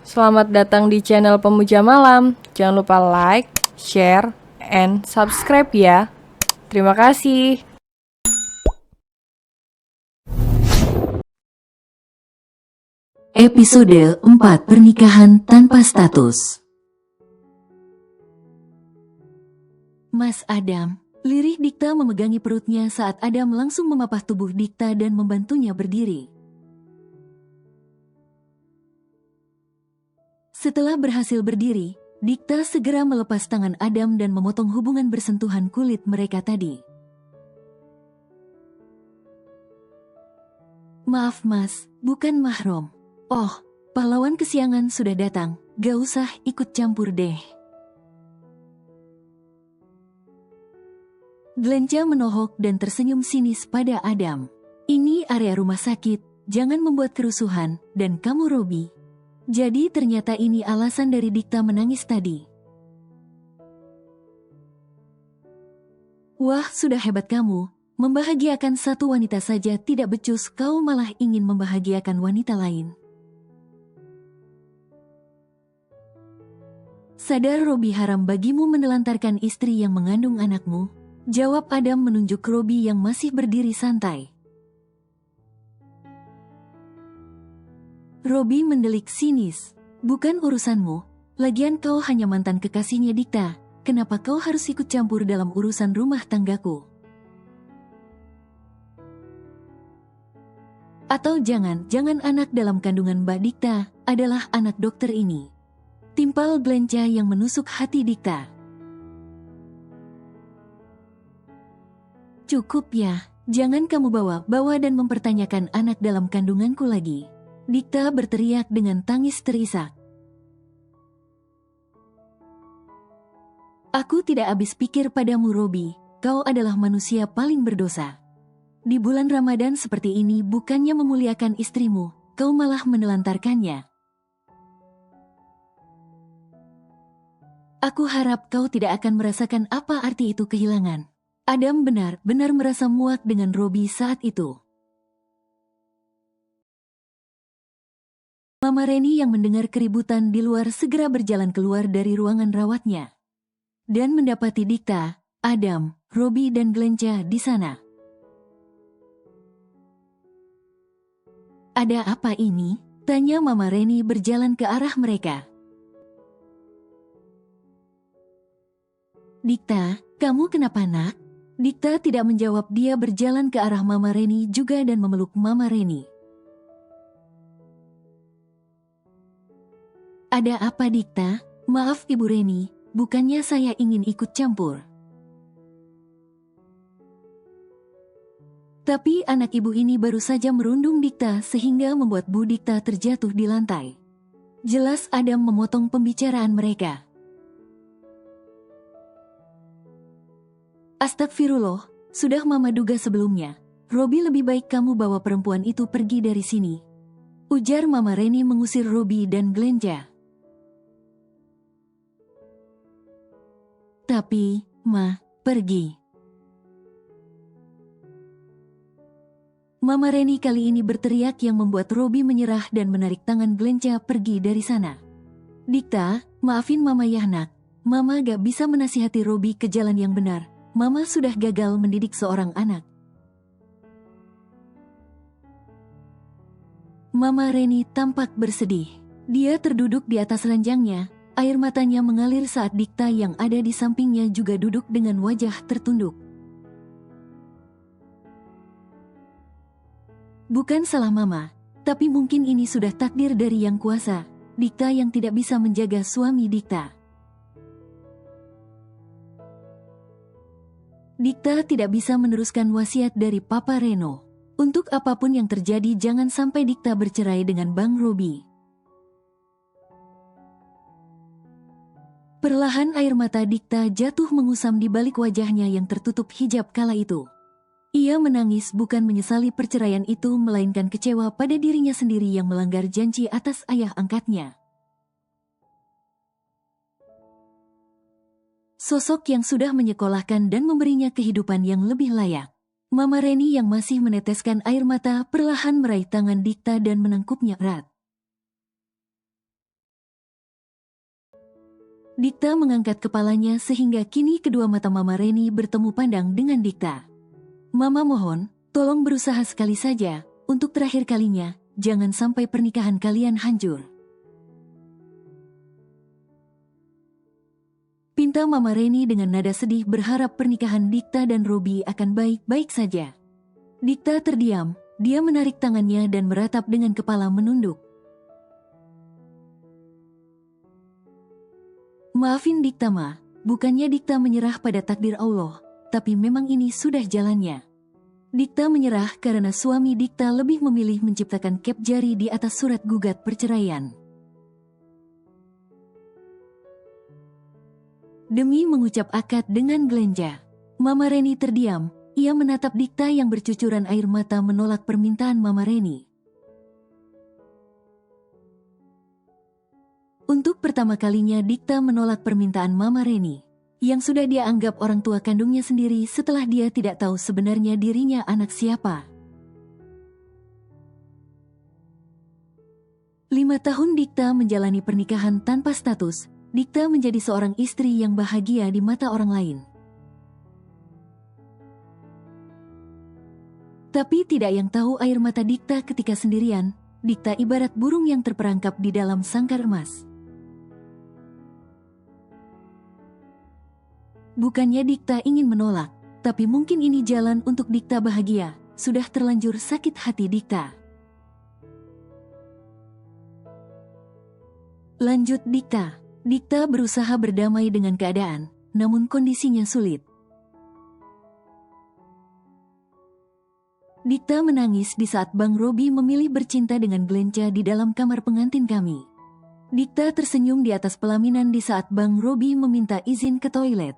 Selamat datang di channel Pemuja Malam. Jangan lupa like, share, and subscribe ya. Terima kasih. Episode 4 Pernikahan Tanpa Status. Mas Adam, lirih Dikta memegangi perutnya saat Adam langsung memapah tubuh Dikta dan membantunya berdiri. Setelah berhasil berdiri, Dikta segera melepas tangan Adam dan memotong hubungan bersentuhan kulit mereka tadi. Maaf mas, bukan mahram. Oh, pahlawan kesiangan sudah datang, gak usah ikut campur deh. Glenca menohok dan tersenyum sinis pada Adam. Ini area rumah sakit, jangan membuat kerusuhan, dan kamu Robi. Jadi ternyata ini alasan dari Dikta menangis tadi. Wah, sudah hebat kamu. Membahagiakan satu wanita saja tidak becus, kau malah ingin membahagiakan wanita lain. Sadar Robi haram bagimu menelantarkan istri yang mengandung anakmu? Jawab Adam menunjuk Robi yang masih berdiri santai. Robi mendelik sinis. Bukan urusanmu, lagian kau hanya mantan kekasihnya Dikta. Kenapa kau harus ikut campur dalam urusan rumah tanggaku? Atau jangan anak dalam kandungan Mbak Dikta adalah anak dokter ini. Timpal Glenca yang menusuk hati Dikta. Cukup ya, jangan kamu bawa dan mempertanyakan anak dalam kandunganku lagi. Dikta berteriak dengan tangis terisak. Aku tidak habis pikir padamu Robi, kau adalah manusia paling berdosa. Di bulan Ramadan seperti ini bukannya memuliakan istrimu, kau malah menelantarkannya. Aku harap kau tidak akan merasakan apa arti itu kehilangan. Adam benar-benar merasa muak dengan Robi saat itu. Mama Reni yang mendengar keributan di luar segera berjalan keluar dari ruangan rawatnya. Dan mendapati Dikta, Adam, Robi dan Glenca di sana. Ada apa ini? Tanya Mama Reni berjalan ke arah mereka. Dikta, kamu kenapa nak? Dikta tidak menjawab, dia berjalan ke arah Mama Reni juga dan memeluk Mama Reni. Ada apa Dikta? Maaf Ibu Reni, bukannya saya ingin ikut campur. Tapi anak ibu ini baru saja merundung Dikta sehingga membuat Bu Dikta terjatuh di lantai. Jelas Adam memotong pembicaraan mereka. Astagfirullah, sudah Mama duga sebelumnya. Robi lebih baik kamu bawa perempuan itu pergi dari sini. Ujar Mama Reni mengusir Robi dan Glenca. Tapi, Ma, pergi. Mama Reni kali ini berteriak yang membuat Robi menyerah dan menarik tangan Glenca pergi dari sana. Dikta, maafin Mama ya nak. Mama gak bisa menasihati Robi ke jalan yang benar. Mama sudah gagal mendidik seorang anak. Mama Reni tampak bersedih. Dia terduduk di atas ranjangnya. Air matanya mengalir saat Dikta yang ada di sampingnya juga duduk dengan wajah tertunduk. Bukan salah Mama, tapi mungkin ini sudah takdir dari Yang Kuasa. Dikta yang tidak bisa menjaga suami Dikta. Dikta tidak bisa meneruskan wasiat dari Papa Reno. Untuk apapun yang terjadi jangan sampai Dikta bercerai dengan Bang Robi. Perlahan air mata Dikta jatuh mengusam di balik wajahnya yang tertutup hijab kala itu. Ia menangis bukan menyesali perceraian itu melainkan kecewa pada dirinya sendiri yang melanggar janji atas ayah angkatnya. Sosok yang sudah menyekolahkan dan memberinya kehidupan yang lebih layak. Mama Reni yang masih meneteskan air mata perlahan meraih tangan Dikta dan menangkupnya erat. Dikta mengangkat kepalanya sehingga kini kedua mata Mama Reni bertemu pandang dengan Dikta. Mama mohon, tolong berusaha sekali saja, untuk terakhir kalinya, jangan sampai pernikahan kalian hancur. Pinta Mama Reni dengan nada sedih berharap pernikahan Dikta dan Robi akan baik-baik saja. Dikta terdiam, dia menarik tangannya dan meratap dengan kepala menunduk. Maafin Dikta Ma, bukannya Dikta menyerah pada takdir Allah, tapi memang ini sudah jalannya. Dikta menyerah karena suami Dikta lebih memilih menciptakan kep jari di atas surat gugat perceraian. Demi mengucap akad dengan Glenja, Mama Reni terdiam, ia menatap Dikta yang bercucuran air mata menolak permintaan Mama Reni. Untuk pertama kalinya Dikta menolak permintaan Mama Reni, yang sudah dia anggap orang tua kandungnya sendiri setelah dia tidak tahu sebenarnya dirinya anak siapa. 5 tahun Dikta menjalani pernikahan tanpa status, Dikta menjadi seorang istri yang bahagia di mata orang lain. Tapi tidak yang tahu air mata Dikta ketika sendirian, Dikta ibarat burung yang terperangkap di dalam sangkar emas. Bukannya Dikta ingin menolak, tapi mungkin ini jalan untuk Dikta bahagia. Sudah terlanjur sakit hati Dikta. Lanjut Dikta. Dikta berusaha berdamai dengan keadaan, namun kondisinya sulit. Dikta menangis di saat Bang Robi memilih bercinta dengan Glenca di dalam kamar pengantin kami. Dikta tersenyum di atas pelaminan di saat Bang Robi meminta izin ke toilet.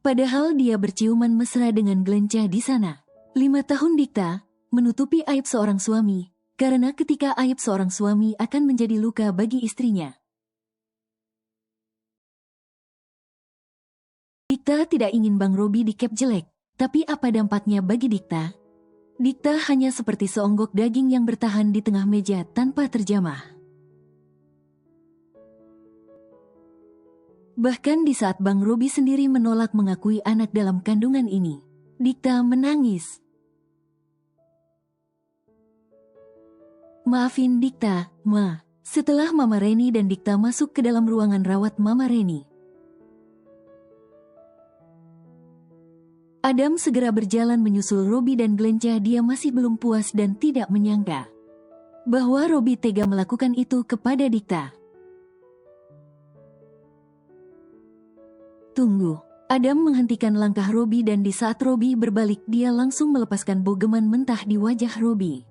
Padahal dia berciuman mesra dengan Glenca di sana. 5 tahun Dikta menutupi aib seorang suami, karena ketika aib seorang suami akan menjadi luka bagi istrinya. Dikta tidak ingin Bang Robi dikep jelek, tapi apa dampaknya bagi Dikta? Dikta hanya seperti seonggok daging yang bertahan di tengah meja tanpa terjamah. Bahkan di saat Bang Robi sendiri menolak mengakui anak dalam kandungan ini, Dikta menangis. Maafin Dikta, Ma. Setelah Mama Reni dan Dikta masuk ke dalam ruangan rawat Mama Reni, Adam segera berjalan menyusul Robi dan Glenca. Dia masih belum puas dan tidak menyangka bahwa Robi tega melakukan itu kepada Dikta. Tunggu. Adam menghentikan langkah Robi dan di saat Robi berbalik dia langsung melepaskan bogeman mentah di wajah Robi.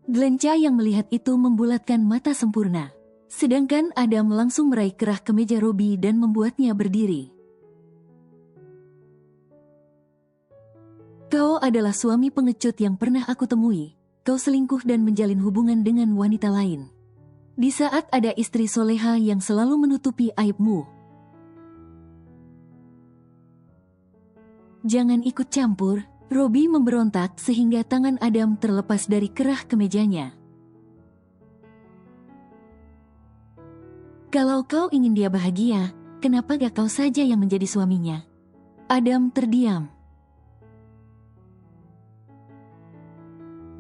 Glenca yang melihat itu membulatkan mata sempurna. Sedangkan Adam langsung meraih kerah kemeja Robi dan membuatnya berdiri. Kau adalah suami pengecut yang pernah aku temui. Kau selingkuh dan menjalin hubungan dengan wanita lain. Di saat ada istri soleha yang selalu menutupi aibmu. Jangan ikut campur. Robi memberontak sehingga tangan Adam terlepas dari kerah kemejanya. Kalau kau ingin dia bahagia, kenapa gak kau saja yang menjadi suaminya? Adam terdiam.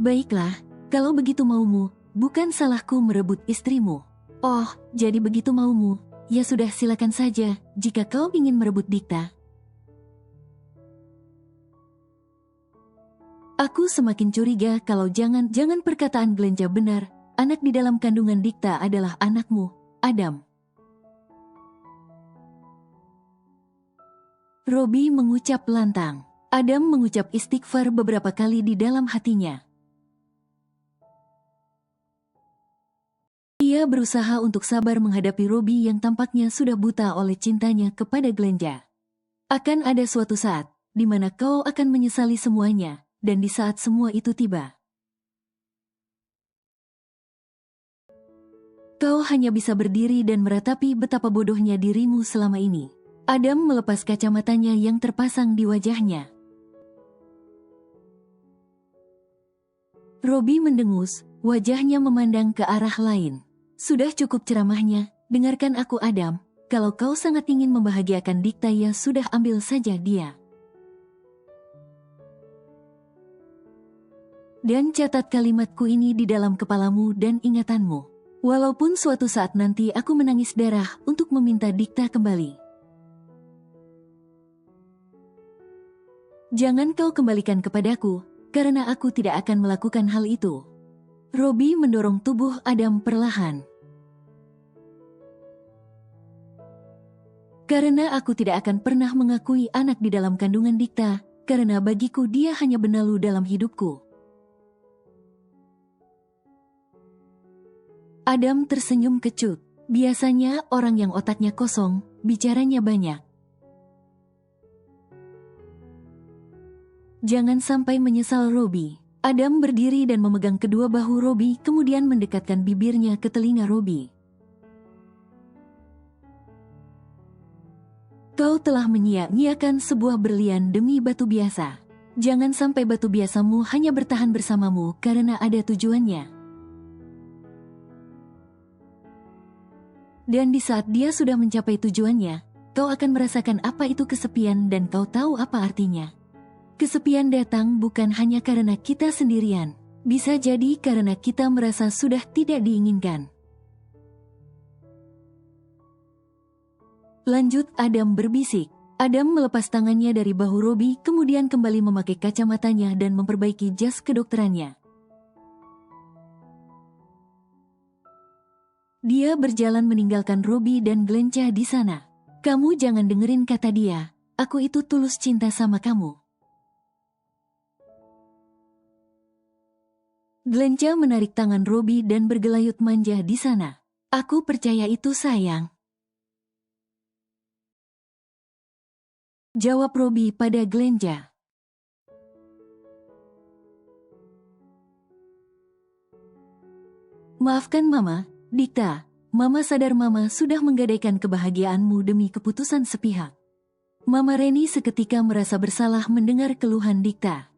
Baiklah, kalau begitu maumu, bukan salahku merebut istrimu. Oh, jadi begitu maumu. Ya sudah, silakan saja, jika kau ingin merebut Dikta. Aku semakin curiga kalau jangan perkataan Glenca benar, anak di dalam kandungan Dikta adalah anakmu, Adam. Robi mengucap lantang. Adam mengucap istighfar beberapa kali di dalam hatinya. Ia berusaha untuk sabar menghadapi Robi yang tampaknya sudah buta oleh cintanya kepada Glenca. Akan ada suatu saat, di mana kau akan menyesali semuanya, dan di saat semua itu tiba, kau hanya bisa berdiri dan meratapi betapa bodohnya dirimu selama ini. Adam melepas kacamatanya yang terpasang di wajahnya. Robi mendengus, wajahnya memandang ke arah lain. Sudah cukup ceramahnya, dengarkan aku Adam. Kalau kau sangat ingin membahagiakan Dikta ya sudah ambil saja dia. Dan catat kalimatku ini di dalam kepalamu dan ingatanmu. Walaupun suatu saat nanti aku menangis darah untuk meminta Dikta kembali. Jangan kau kembalikan kepadaku, karena aku tidak akan melakukan hal itu. Robi mendorong tubuh Adam perlahan. Karena aku tidak akan pernah mengakui anak di dalam kandungan Dikta, karena bagiku dia hanya benalu dalam hidupku. Adam tersenyum kecut. Biasanya orang yang otaknya kosong, bicaranya banyak. Jangan sampai menyesal Robi. Adam berdiri dan memegang kedua bahu Robi, kemudian mendekatkan bibirnya ke telinga Robi. Kau telah menyia-nyiakan sebuah berlian demi batu biasa. Jangan sampai batu biasamu hanya bertahan bersamamu karena ada tujuannya. Dan di saat dia sudah mencapai tujuannya, kau akan merasakan apa itu kesepian dan kau tahu apa artinya. Kesepian datang bukan hanya karena kita sendirian, bisa jadi karena kita merasa sudah tidak diinginkan. Lanjut Adam berbisik. Adam melepas tangannya dari bahu Robi, kemudian kembali memakai kacamatanya dan memperbaiki jas kedokterannya. Dia berjalan meninggalkan Robi dan Glenca di sana. Kamu jangan dengerin kata dia, aku itu tulus cinta sama kamu. Glenca menarik tangan Robi dan bergelayut manja di sana. Aku percaya itu sayang. Jawab Robi pada Glenca. Maafkan Mama, Dikta. Mama sadar Mama sudah menggadaikan kebahagiaanmu demi keputusan sepihak. Mama Reni seketika merasa bersalah mendengar keluhan Dikta.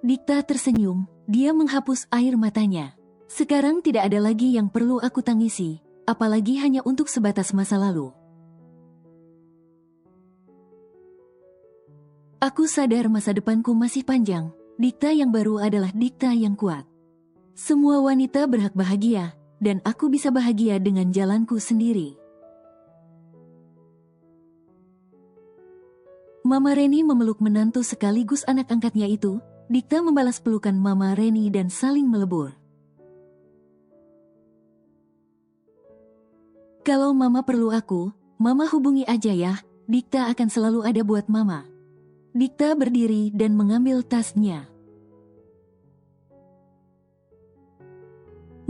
Dikta tersenyum, dia menghapus air matanya. Sekarang tidak ada lagi yang perlu aku tangisi, apalagi hanya untuk sebatas masa lalu. Aku sadar masa depanku masih panjang, Dikta yang baru adalah Dikta yang kuat. Semua wanita berhak bahagia, dan aku bisa bahagia dengan jalanku sendiri. Mama Reni memeluk menantu sekaligus anak angkatnya itu. Dikta membalas pelukan Mama Reni dan saling melebur. Kalau Mama perlu aku, Mama hubungi aja ya, Dikta akan selalu ada buat Mama. Dikta berdiri dan mengambil tasnya.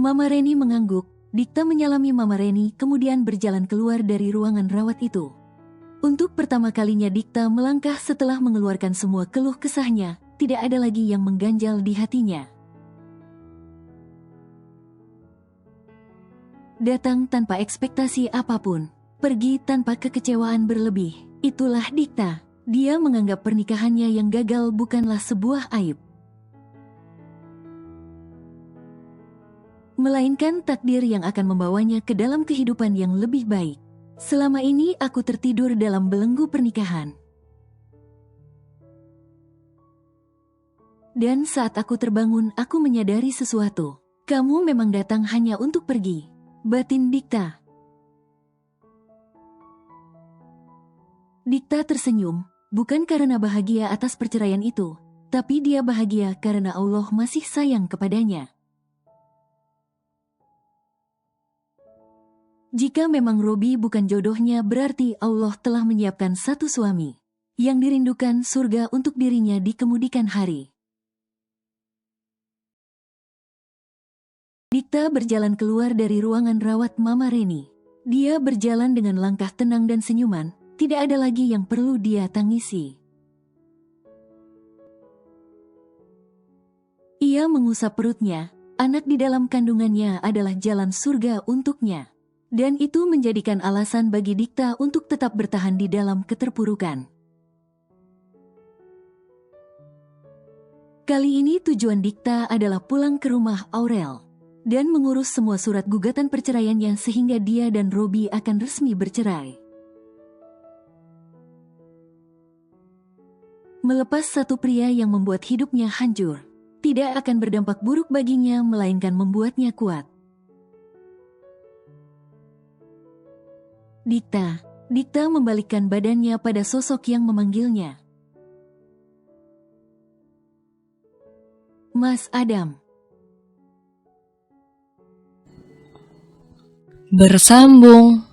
Mama Reni mengangguk, Dikta menyalami Mama Reni kemudian berjalan keluar dari ruangan rawat itu. Untuk pertama kalinya Dikta melangkah setelah mengeluarkan semua keluh kesahnya. Tidak ada lagi yang mengganjal di hatinya. Datang tanpa ekspektasi apapun, pergi tanpa kekecewaan berlebih. Itulah Dikta. Dia menganggap pernikahannya yang gagal bukanlah sebuah aib, melainkan takdir yang akan membawanya ke dalam kehidupan yang lebih baik. Selama ini aku tertidur dalam belenggu pernikahan. Dan saat aku terbangun, aku menyadari sesuatu. Kamu memang datang hanya untuk pergi. Batin Dikta. Dikta tersenyum, bukan karena bahagia atas perceraian itu, tapi dia bahagia karena Allah masih sayang kepadanya. Jika memang Robi bukan jodohnya, berarti Allah telah menyiapkan satu suami yang dirindukan surga untuk dirinya di kemudian hari. Dikta berjalan keluar dari ruangan rawat Mama Reni. Dia berjalan dengan langkah tenang dan senyuman, tidak ada lagi yang perlu dia tangisi. Ia mengusap perutnya, anak di dalam kandungannya adalah jalan surga untuknya. Dan itu menjadikan alasan bagi Dikta untuk tetap bertahan di dalam keterpurukan. Kali ini tujuan Dikta adalah pulang ke rumah Aurel dan mengurus semua surat gugatan perceraiannya sehingga dia dan Robi akan resmi bercerai. Melepas satu pria yang membuat hidupnya hancur tidak akan berdampak buruk baginya, melainkan membuatnya kuat. Dikta membalikkan badannya pada sosok yang memanggilnya. Mas Adam. Bersambung.